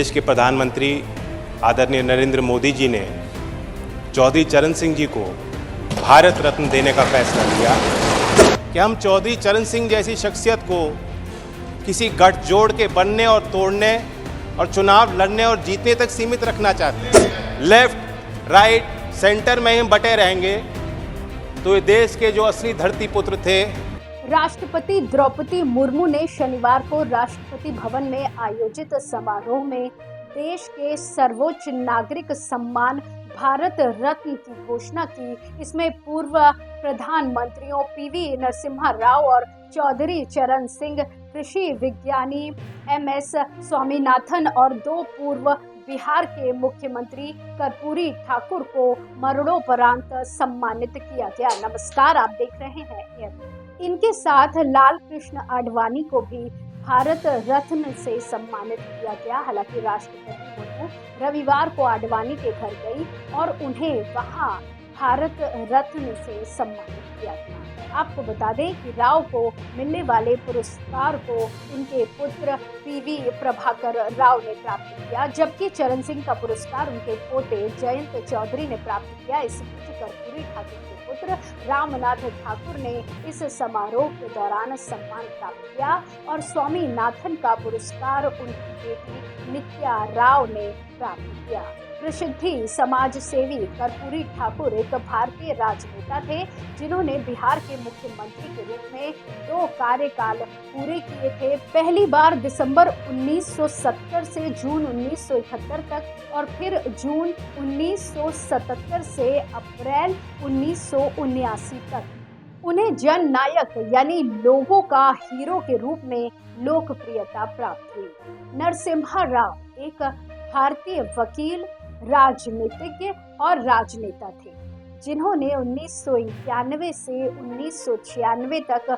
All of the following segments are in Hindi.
देश के प्रधानमंत्री आदरणीय नरेंद्र मोदी जी ने चौधरी चरण सिंह जी को भारत रत्न देने का फैसला किया कि हम चौधरी चरण सिंह जैसी शख्सियत को किसी गठजोड़ के बनने और तोड़ने और चुनाव लड़ने और जीतने तक सीमित रखना चाहते हैं। लेफ्ट राइट सेंटर में हम बटे रहेंगे तो ये देश के जो असली धरती पुत्र थे। राष्ट्रपति द्रौपदी मुर्मू ने शनिवार को राष्ट्रपति भवन में आयोजित समारोह में देश के सर्वोच्च नागरिक सम्मान भारत रत्न की घोषणा की। इसमें पूर्व प्रधानमंत्रियों पीवी नरसिम्हा राव और चौधरी चरण सिंह, कृषि विज्ञानी एमएस स्वामीनाथन और 2 पूर्व बिहार के मुख्यमंत्री कर्पूरी ठाकुर को मरणोपरांत सम्मानित किया गया। नमस्कार, आप देख रहे हैं। इनके साथ लाल कृष्ण आडवाणी को भी भारत रत्न से सम्मानित किया गया। हालांकि राष्ट्रपति मुर्मू रविवार को आडवाणी के घर गई और उन्हें वहां भारत रत्न से सम्मानित किया गया। आपको बता दें कि राव को मिलने वाले पुरस्कार को उनके पुत्र पीवी प्रभाकर राव ने प्राप्त किया, जबकि चरण सिंह का पुरस्कार उनके पोते जयंत चौधरी ने प्राप्त किया। इस बीच कर्पूरी ठाकुर के पुत्र रामनाथ ठाकुर ने इस समारोह के दौरान सम्मान प्राप्त किया और स्वामीनाथन का पुरस्कार उनकी बेटी नित्या राव ने प्राप्त किया। प्रसिद्ध समाज सेवी कर्पूरी ठाकुर एक भारतीय राजनेता थे जिन्होंने बिहार के मुख्यमंत्री के रूप में 2 कार्यकाल पूरे किए थे। पहली बार दिसंबर 1970 से जून 1971 तक और फिर जून 1977 से अप्रैल 1979 तक। उन्हें जन नायक यानी लोगों का हीरो के रूप में लोकप्रियता प्राप्त हुई। नरसिम्हा राव एक भारतीय वकील, राजनीतिज्ञ और राजनेता थे जिन्होंने 1991 से 1996 तक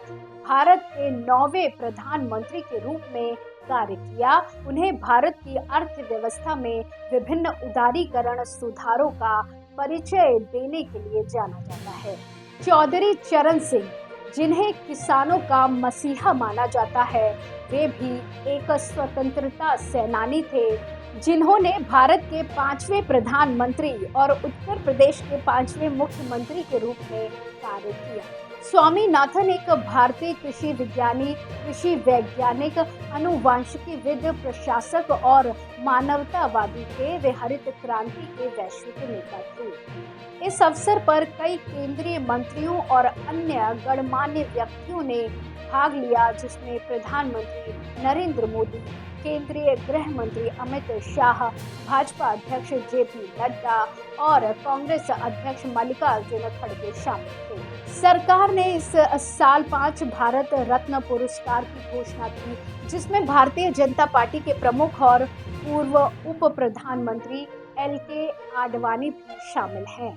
भारत के 9वें प्रधानमंत्री के रूप में कार्य किया। उन्हें भारत की अर्थव्यवस्था में विभिन्न उदारीकरण सुधारों का परिचय देने के लिए जाना जाता है। चौधरी चरण सिंह, जिन्हें किसानों का मसीहा माना जाता है, वे भी एक स्वतंत्रता सेनानी थे जिन्होंने भारत के 5वें प्रधानमंत्री और उत्तर प्रदेश के 5वें मुख्यमंत्री के रूप में कार्य किया। स्वामीनाथन एक भारतीय कृषि विज्ञानी, कृषि वैज्ञानिक, अनुवांशिकीविद, प्रशासक और मानवतावादी थे। वे हरित क्रांति के वैश्विक नेता थे। इस अवसर पर कई केंद्रीय मंत्रियों और अन्य गणमान्य व्यक्तियों ने भाग लिया, जिसमें प्रधानमंत्री नरेंद्र मोदी, केंद्रीय गृह मंत्री अमित शाह, भाजपा अध्यक्ष जेपी नड्डा और कांग्रेस अध्यक्ष मल्लिकार्जुन खड़गे शामिल थे। सरकार ने इस साल 5 भारत रत्न पुरस्कार की घोषणा की, जिसमें भारतीय जनता पार्टी के प्रमुख और पूर्व उप प्रधानमंत्री LK आडवाणी भी शामिल हैं।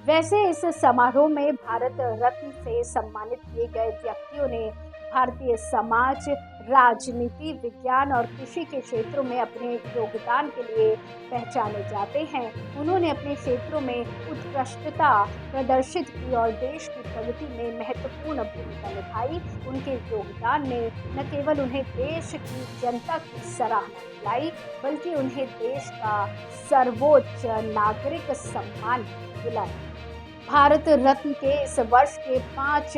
वैसे इस समारोह में भारत रत्न से सम्मानित किए गए व्यक्तियों ने भारतीय समाज, राजनीति, विज्ञान और कृषि के क्षेत्रों में अपने योगदान के लिए पहचाने जाते हैं। उन्होंने अपने क्षेत्रों में उत्कृष्टता प्रदर्शित की और देश की प्रगति में महत्वपूर्ण भूमिका निभाई। उनके योगदान ने न केवल उन्हें देश की जनता की सराहना दिलाई, बल्कि उन्हें देश का सर्वोच्च नागरिक सम्मान दिलाया। भारत रत्न के इस वर्ष के 5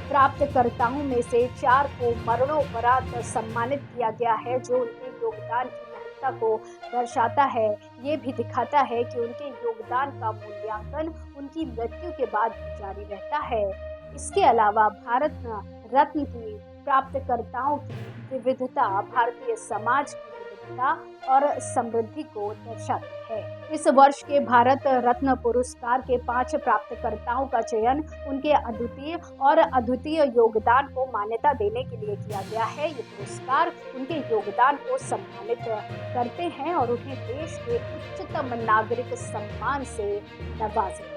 प्राप्तकर्ताओं में से 4 को मरणोपरांत सम्मानित किया गया है, जो उनके योगदान की महत्ता को दर्शाता है। ये भी दिखाता है कि उनके योगदान का मूल्यांकन उनकी मृत्यु के बाद भी जारी रहता है। इसके अलावा भारत रत्न की प्राप्तकर्ताओं की विविधता भारतीय समाज की विविधता और समृद्धि को दर्शाती है। इस वर्ष के भारत रत्न पुरस्कार के 5 प्राप्तकर्ताओं का चयन उनके अद्वितीय योगदान को मान्यता देने के लिए किया गया है। ये पुरस्कार उनके योगदान को सम्मानित करते हैं और उन्हें देश के उच्चतम नागरिक सम्मान से नवाजते हैं।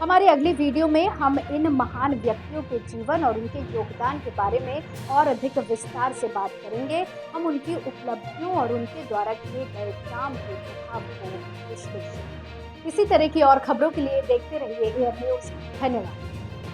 हमारी अगली वीडियो में हम इन महान व्यक्तियों के जीवन और उनके योगदान के बारे में और अधिक विस्तार से बात करेंगे। हम उनकी उपलब्धियों और उनके द्वारा किए गए काम के प्रभाव को विश्लेषण। इसी तरह की और खबरों के लिए देखते रहिए एयर न्यूज़। धन्यवाद।